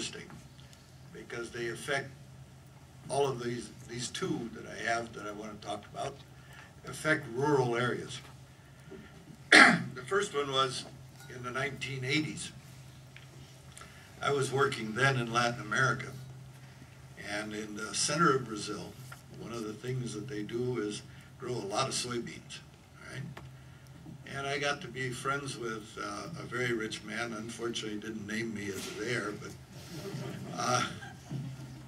interesting because they affect all of these two that I have that I want to talk about, affect rural areas. The first one was in the 1980s. I was working then in Latin America, and in the center of Brazil, one of the things that they do is grow a lot of soybeans, right? And I got to be friends with a very rich man. Unfortunately, he didn't name me as a heir, but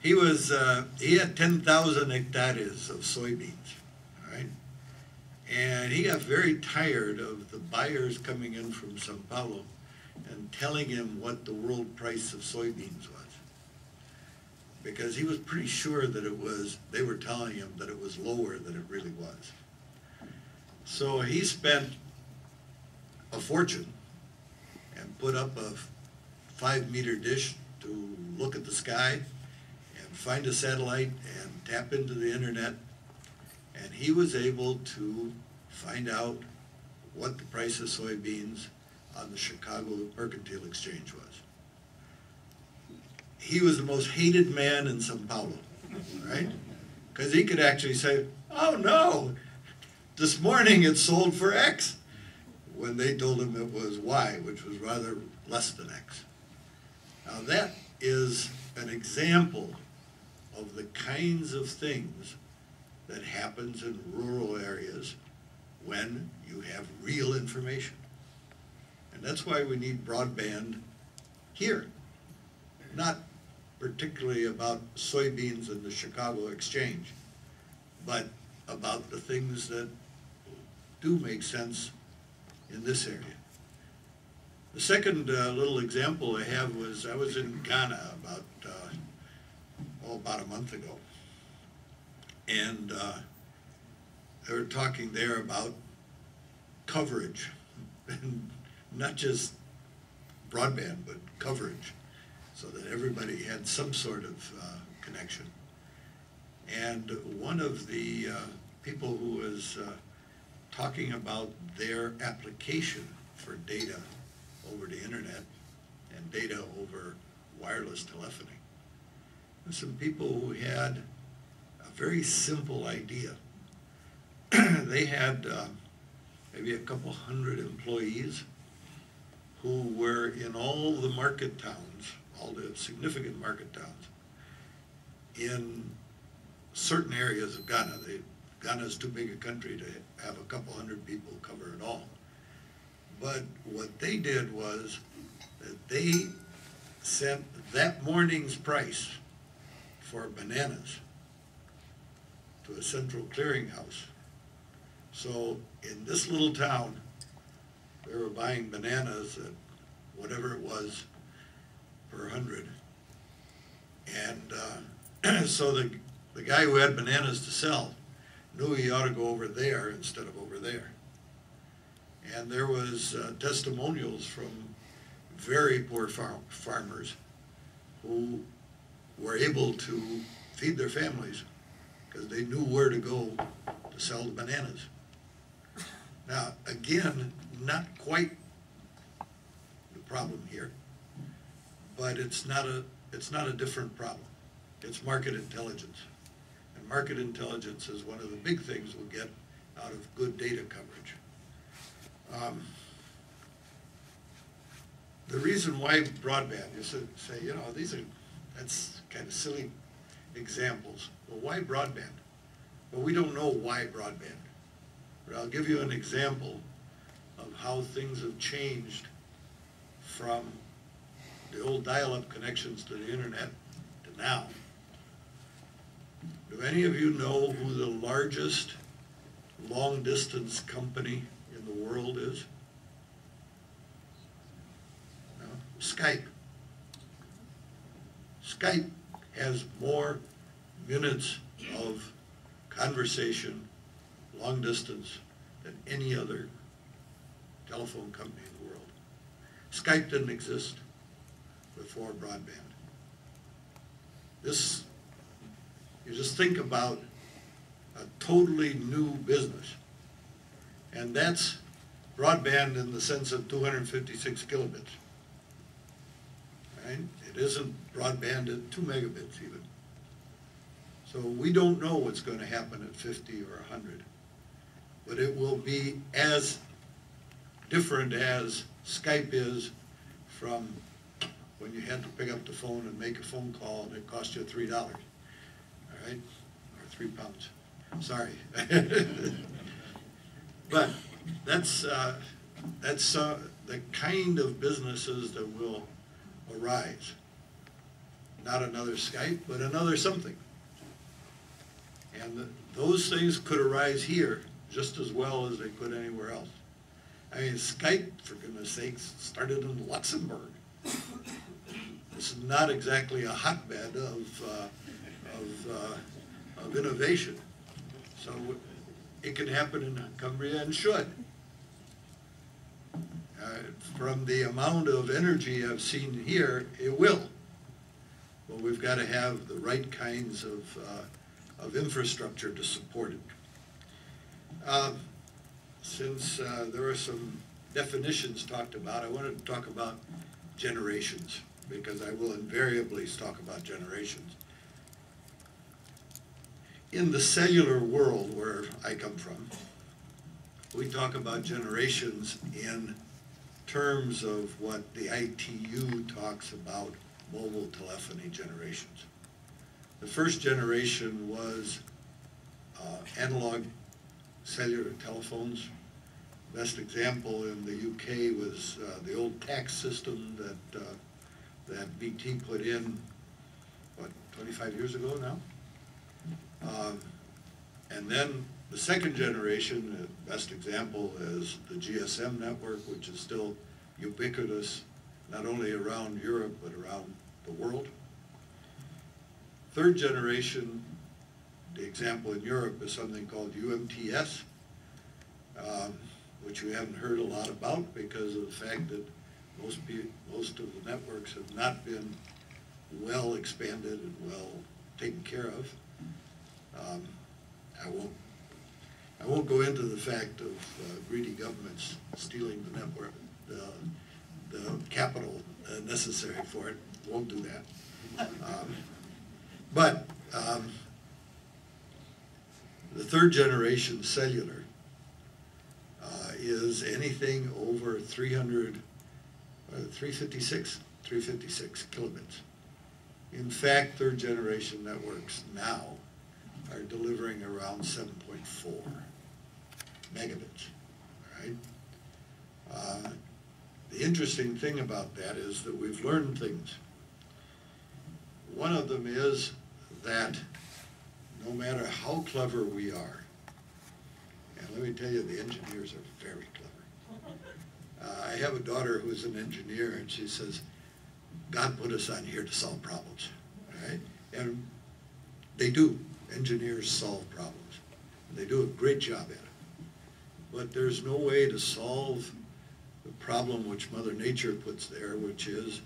he had 10,000 hectares of soybeans, right? And he got very tired of the buyers coming in from Sao Paulo and telling him what the world price of soybeans was, because he was pretty sure that they were telling him that it was lower than it really was. So he spent a fortune and put up a 5-meter dish to look at the sky and find a satellite and tap into the internet, and he was able to find out what the price of soybeans on the Chicago Mercantile Exchange was. He was the most hated man in Sao Paulo, right? Because he could actually say, oh no, this morning it sold for X, when they told him it was Y, which was rather less than X. Now that is an example of the kinds of things that happens in rural areas when you have real information. And that's why we need broadband here. Not particularly about soybeans and the Chicago Exchange, but about the things that do make sense in this area. The second little example I have was I was in Ghana about a month ago, and they were talking there about coverage, and not just broadband, but coverage, so that everybody had some sort of connection. And one of the people who was talking about their application for data over the internet and data over wireless telephony. And some people who had a very simple idea. They had maybe a couple hundred employees who were in all the market towns, all the significant market towns, in certain areas of Ghana. Ghana is too big a country to have a couple hundred people cover it all. But what they did was that they sent that morning's price for bananas to a central clearinghouse. So in this little town, they were buying bananas at whatever it was per 100. And so the guy who had bananas to sell knew he ought to go over there instead of over there. And there was testimonials from very poor farmers who were able to feed their families because they knew where to go to sell the bananas. Now, again, not quite the problem here, but it's not a different problem. It's market intelligence. And market intelligence is one of the big things we'll get out of good data coverage. The reason why broadband, you say, you know, that's kind of silly examples. Well, why broadband? Well, we don't know why broadband. But I'll give you an example of how things have changed from the old dial-up connections to the internet to now. Do any of you know who the largest long-distance company in the world is? No? Skype. Skype has more minutes of conversation, long distance, than any other telephone company in the world. Skype didn't exist before broadband. This, you just think about a totally new business. And that's broadband in the sense of 256 kilobits. right? It isn't broadband at 2 megabits even. So we don't know what's going to happen at 50 or 100, but it will be as different as Skype is from when you had to pick up the phone and make a phone call and it cost you $3, all right, or 3 pounds. Sorry. But that's the kind of businesses that will arise. Not another Skype, but another something. And those things could arise here just as well as they could anywhere else. I mean, Skype, for goodness sakes, started in Luxembourg. This is not exactly a hotbed of innovation. So it can happen in Cumbria and should. From the amount of energy I've seen here, it will. But we've got to have the right kinds of infrastructure to support it. Since there are some definitions talked about, I wanted to talk about generations, because I will invariably talk about generations. In the cellular world where I come from, we talk about generations in terms of what the ITU talks about mobile telephony generations. The first generation was analog cellular telephones. Best example in the UK was the old tax system that BT put in, what, 25 years ago now? And then the second generation, the best example is the GSM network, which is still ubiquitous, not only around Europe, but around the world. Third generation, the example in Europe is something called UMTS, which we haven't heard a lot about because of the fact that most of the networks have not been well expanded and well taken care of. I won't go into the fact of greedy governments stealing the network, the capital necessary for it. Won't do that. But the third generation cellular is anything over 356 kilobits. In fact, third generation networks now are delivering around 7.4 megabits, right? The interesting thing about that is that we've learned things. One of them is that no matter how clever we are, and let me tell you, the engineers are very clever. I have a daughter who's an engineer, and she says, God put us on here to solve problems, right? And they do. Engineers solve problems. They do a great job at it. But there's no way to solve the problem which Mother Nature puts there, which is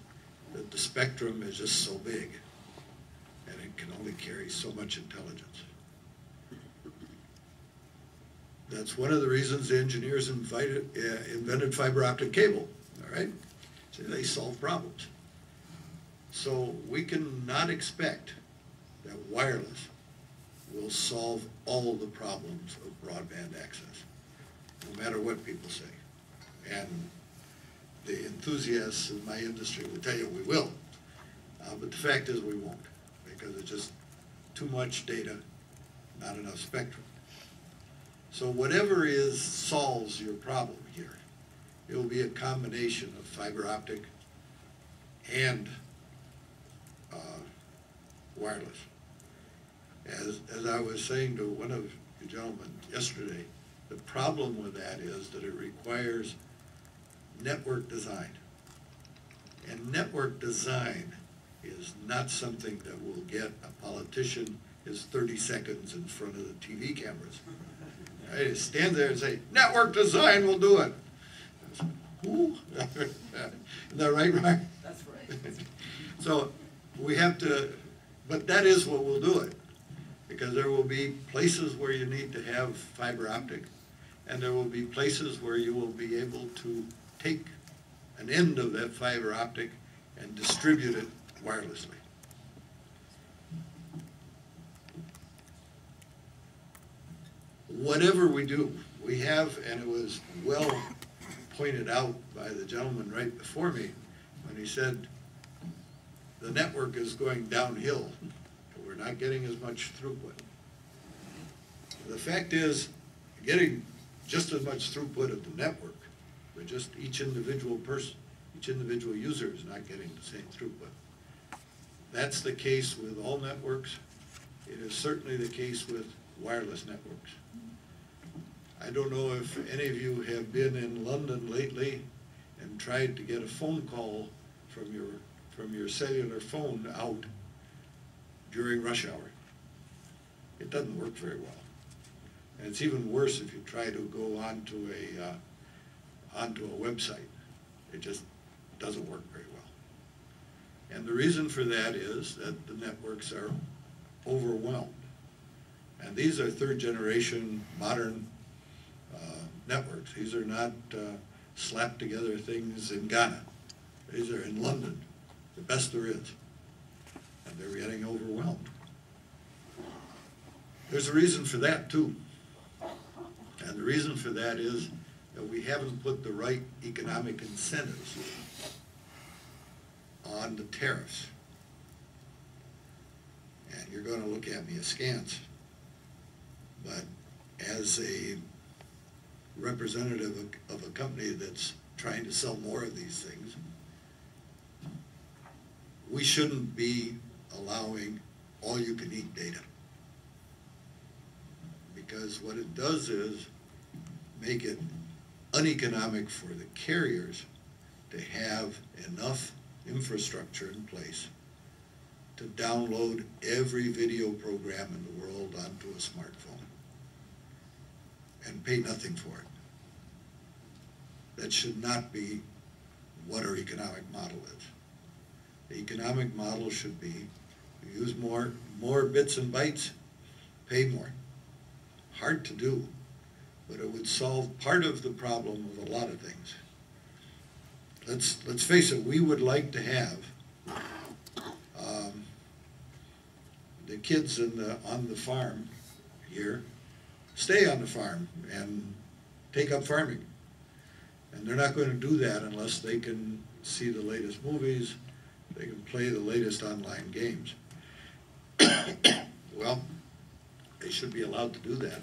that the spectrum is just so big, and it can only carry so much intelligence. That's one of the reasons the engineers invented fiber optic cable, all right? So they solve problems. So we cannot expect that wireless will solve all the problems of broadband access, no matter what people say. And the enthusiasts in my industry will tell you we will, but the fact is we won't, because it's just too much data, not enough spectrum. So whatever solves your problem here, it will be a combination of fiber optic and wireless. As I was saying to one of you gentlemen yesterday, the problem with that is that it requires network design. And network design is not something that will get a politician his 30 seconds in front of the TV cameras. Right? Stand there and say, network design will do it. Who? Is that right, Mark? That's right. So we have to, but that is what will do it. Because there will be places where you need to have fiber optic, and there will be places where you will be able to take an end of that fiber optic and distribute it wirelessly. Whatever we do, we have, and it was well pointed out by the gentleman right before me when he said the network is going downhill. We're not getting as much throughput. The fact is, getting just as much throughput of the network, but just each individual person, each individual user is not getting the same throughput. That's the case with all networks. It is certainly the case with wireless networks. I don't know if any of you have been in London lately and tried to get a phone call from your cellular phone out during rush hour. It doesn't work very well. And it's even worse if you try to go onto a website. It just doesn't work very well. And the reason for that is that the networks are overwhelmed. And these are third generation modern networks. These are not slapped together things in Ghana. These are in London, the best there is. And they're getting overwhelmed. There's a reason for that too. And the reason for that is that we haven't put the right economic incentives on the tariffs. And you're going to look at me askance. But as a representative of a company that's trying to sell more of these things, we shouldn't be allowing all-you-can-eat data. Because what it does is make it uneconomic for the carriers to have enough infrastructure in place to download every video program in the world onto a smartphone and pay nothing for it. That should not be what our economic model is. The economic model should be use more bits and bytes, pay more. Hard to do, but it would solve part of the problem of a lot of things. Let's face it, we would like to have the kids on the farm here stay on the farm and take up farming. And they're not going to do that unless they can see the latest movies, they can play the latest online games. Well, they should be allowed to do that.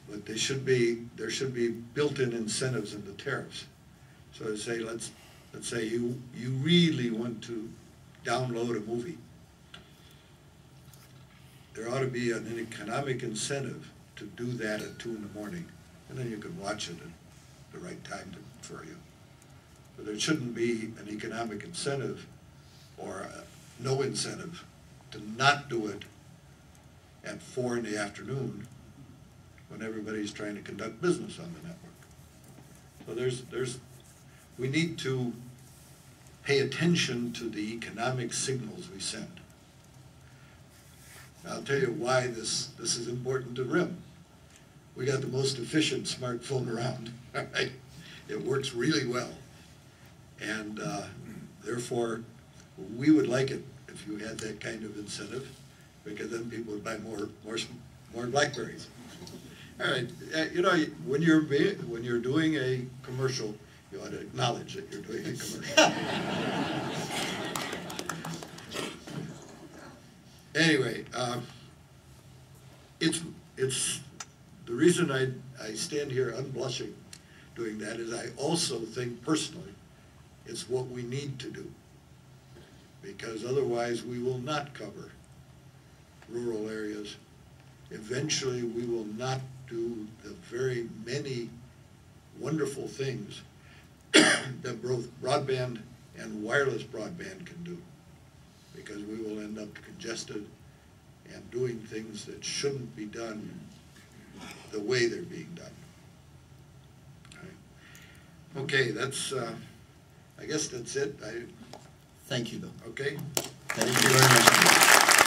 But there should be built-in incentives in the tariffs. So to say, let's say you really want to download a movie. There ought to be an economic incentive to do that at 2 in the morning, and then you can watch it at the right time for you. But there shouldn't be an economic incentive or no incentive to not do it at 4 in the afternoon when everybody's trying to conduct business on the network. So we need to pay attention to the economic signals we send. I'll tell you why this is important to RIM. We got the most efficient smartphone around. Right? It works really well. And therefore, we would like it if you had that kind of incentive, because then people would buy more BlackBerries. All right, you know, when you're doing a commercial, you ought to acknowledge that you're doing a commercial. Anyway, it's the reason I stand here unblushing doing that is I also think personally it's what we need to do, because otherwise we will not cover rural areas. Eventually we will not do the very many wonderful things that both broadband and wireless broadband can do, because we will end up congested and doing things that shouldn't be done the way they're being done. Right. Okay, that's, I guess that's it. Thank you, Bill. Okay. Thank you very much.